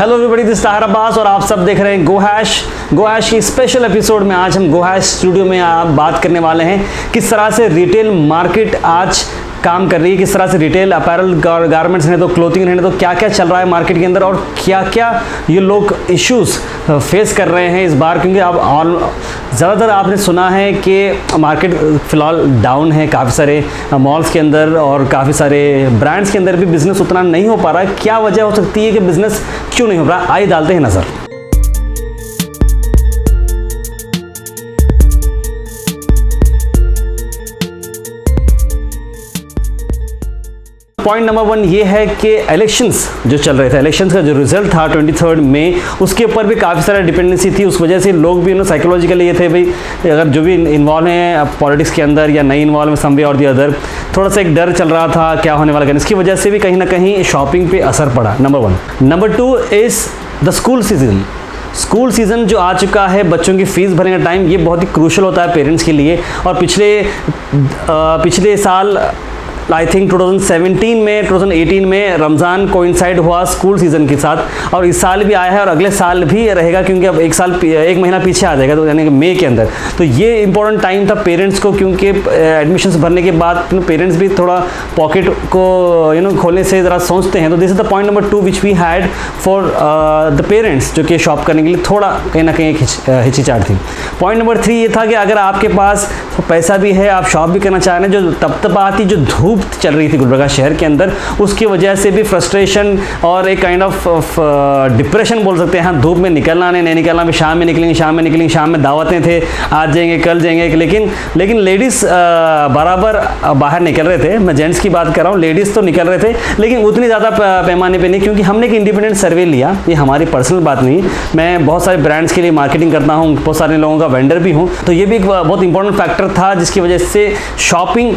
Hello everybody, this Tahir Abbas और आप सब देख रहे हैं गो हैश की स्पेशल एपिसोड में। आज हम गो हैश स्टूडियो में आप बात करने वाले हैं किस तरह से रिटेल मार्केट आज काम कर रही है, किस तरह से रिटेल अपैरल गारमेंट्स हैं तो क्लोथिंग हैं तो क्या क्या चल रहा है मार्केट के अंदर और क्या क्या ये लोग इश्यूज फेस कर रहे हैं इस बार। क्योंकि अब ज़्यादातर आपने सुना है कि मार्केट फ़िलहाल डाउन है, काफ़ी सारे मॉल्स के अंदर और काफ़ी सारे ब्रांड्स के अंदर भी बिज़नेस उतना नहीं हो पा रहा है। क्या वजह हो सकती है कि बिज़नेस क्यों नहीं हो रहा? आइए डालते हैं नज़र। पॉइंट नंबर 1 ये है कि इलेक्शंस जो चल रहे थे, इलेक्शंस का जो रिजल्ट था 23 मई, उसके ऊपर भी काफ़ी सारा डिपेंडेंसी थी। उस वजह से लोग भी साइकोलॉजिकली ये थे भाई, अगर जो भी इन्वॉल्व हैं पॉलिटिक्स के अंदर या नहीं इन्वॉल्व है सम वे और दी अदर, थोड़ा सा एक डर चल रहा था क्या होने वाला है। इसकी वजह से भी कहीं ना कहीं शॉपिंग पे असर पड़ा, number 1। Number 2 is the school season जो आ चुका है, बच्चों की फ़ीस भरने का टाइम, ये बहुत ही क्रूशल होता है पेरेंट्स के लिए। और पिछले साल आई थिंक 2018 में रमज़ान कोइंसाइड हुआ स्कूल सीज़न के साथ, और इस साल भी आया है और अगले साल भी रहेगा क्योंकि अब एक महीना पीछे आ जाएगा, तो यानी कि मई के अंदर। तो ये इंपॉर्टेंट टाइम था पेरेंट्स को, क्योंकि एडमिशन्स भरने के बाद पेरेंट्स भी थोड़ा पॉकेट को खोलने से ज़रा सोचते हैं। तो this is the point number 2 which we had for the parents, जो कि शॉप करने के लिए थोड़ा कहीं ना कहीं हिचकिचाहट थी। पॉइंट नंबर 3 ये था कि अगर आपके पास पैसा भी है, आप शॉप भी करना चाह रहे हैं, जो तपतपाती जो धूप चल रही थी गुलबर्गा शहर के अंदर, उसकी वजह से भी फ्रस्ट्रेशन और एक काइंड ऑफ डिप्रेशन बोल सकते हैं। हाँ, धूप में निकलना नहीं निकलना, भी शाम में निकलेंगे, शाम में दावतें थे, आज जाएंगे कल जाएंगे। लेकिन लेडीज़ बराबर बाहर निकल रहे थे। मैं जेंट्स की बात कर रहा हूँ, लेडीज़ तो निकल रहे थे लेकिन उतनी ज़्यादा पैमाने पर नहीं, क्योंकि हमने एक इंडिपेंडेंट सर्वे लिया। ये हमारी पर्सनल बात नहीं, मैं बहुत सारे ब्रांड्स के लिए मार्केटिंग करता हूँ, बहुत सारे लोगों का वेंडर भी हूँ, तो ये भी एक बहुत इंपॉर्टेंट फैक्टर था जिसकी वजह से शॉपिंग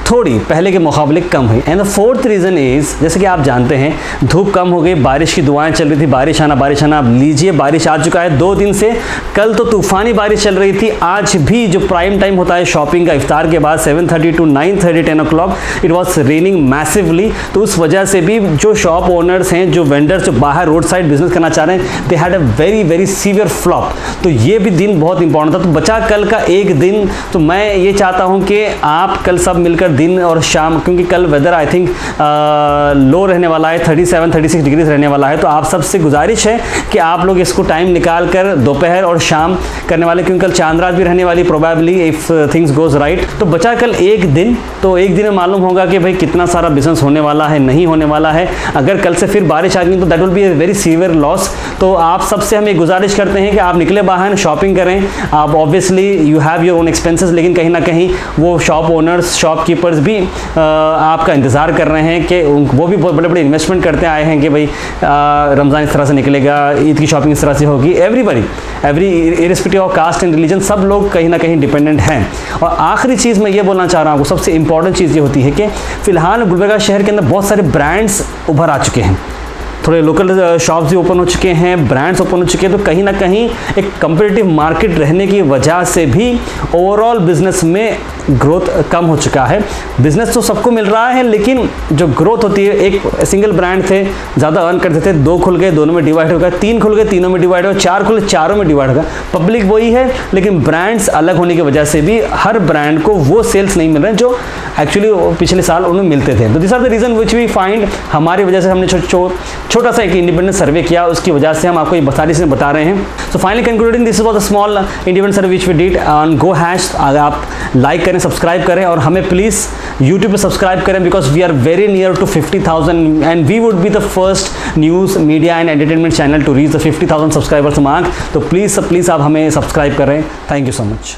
थोड़ी पहले के मुकाबले कम हुई। And the 4th reason is, जैसे कि आप जानते हैं धूप कम हो गई, बारिश की दुआएं चल रही थी, बारिश आना। अब लीजिए बारिश आ चुका है 2 दिन से। कल तो तूफ़ानी बारिश चल रही थी, आज भी जो प्राइम टाइम होता है शॉपिंग का, इफ्तार के बाद 7:30 to 9:30 10 o'clock it was raining massively. तो उस वजह से भी जो शॉप ओनर्स हैं, जो वेंडर्स जो बाहर रोड साइड बिजनेस करना चाह रहे हैं, they had a very severe flop. तो ये भी दिन बहुत इंपॉर्टेंट था। तो बचा कल का एक दिन, तो मैं ये चाहता हूँ कि आप कल सब मिलकर दिन और शाम, क्योंकि कल वेदर आई थिंक लो रहने वाला है, 37-36 डिग्रीज रहने वाला है। तो आप सबसे गुजारिश है कि आप लोग इसको टाइम निकाल कर दोपहर और शाम करने वाले, क्योंकि कल चांद रात भी रहने वाली probably if things goes right. तो बचा कल एक दिन, तो एक दिन में मालूम होगा कि भाई कितना सारा बिजनेस होने वाला है, नहीं होने वाला है। अगर कल से फिर बारिश आ गई तो that will be a very severe loss. तो आप सबसे हम ये गुजारिश करते हैं कि आप निकले बाहर शॉपिंग करें। आप obviously you have your own expenses, लेकिन कहीं ना कहीं वो शॉप ओनर्स, शॉपकीपर्स भी आपका इंतज़ार कर रहे हैं कि वो भी बहुत बड़े इन्वेस्टमेंट करते आए हैं कि भाई रमज़ान इस तरह से निकलेगा, ईद की शॉपिंग इस तरह से होगी। Every irrespective of caste and religion, सब लोग कहीं ना कहीं डिपेंडेंट हैं। और आखिरी चीज़ मैं ये बोलना चाह रहा हूँ, सबसे इंपॉर्टेंट चीज़ ये होती है कि फ़िलहाल गुलबर्गा शहर के अंदर बहुत सारे ब्रांड्स उभर आ चुके हैं, थोड़े लोकल शॉप्स भी ओपन हो चुके हैं, ब्रांड्स ओपन हो चुके हैं। तो कहीं ना कहीं एक कंपटीटिव मार्केट रहने की वजह से भी ओवरऑल बिजनेस में ग्रोथ कम हो चुका है। बिजनेस तो सबको मिल रहा है, लेकिन जो ग्रोथ होती है, एक सिंगल ब्रांड थे ज़्यादा अर्न करते थे, 2 खुल गए, दोनों में डिवाइड हो गया, 3 खुल गए, तीनों में डिवाइड हो गया, 4 खुले, चारों में डिवाइड हो गया। पब्लिक वही है, लेकिन ब्रांड्स अलग होने की वजह से भी हर ब्रांड को वो सेल्स नहीं मिल रहे जो एक्चुअली पिछले साल उन्हें मिलते थे। तो this are the reason which we find. हमारी वजह से हमने छोटा सा एक इंडिपेंडेंट सर्वे किया, उसकी वजह से हम आपको ये सारी चीज़ें बता रहे हैं। So finally concluding, this was a small independent survey which we did on go hash. अगर आप लाइक करें, सब्सक्राइब करें और हमें प्लीज़ यूट्यूब पे सब्सक्राइब करें, because we are very near to 50,000 and we would be the first news media and entertainment channel to reach the 50,000 subscribers mark. तो please आप हमें सब्सक्राइब करें। Thank you so much.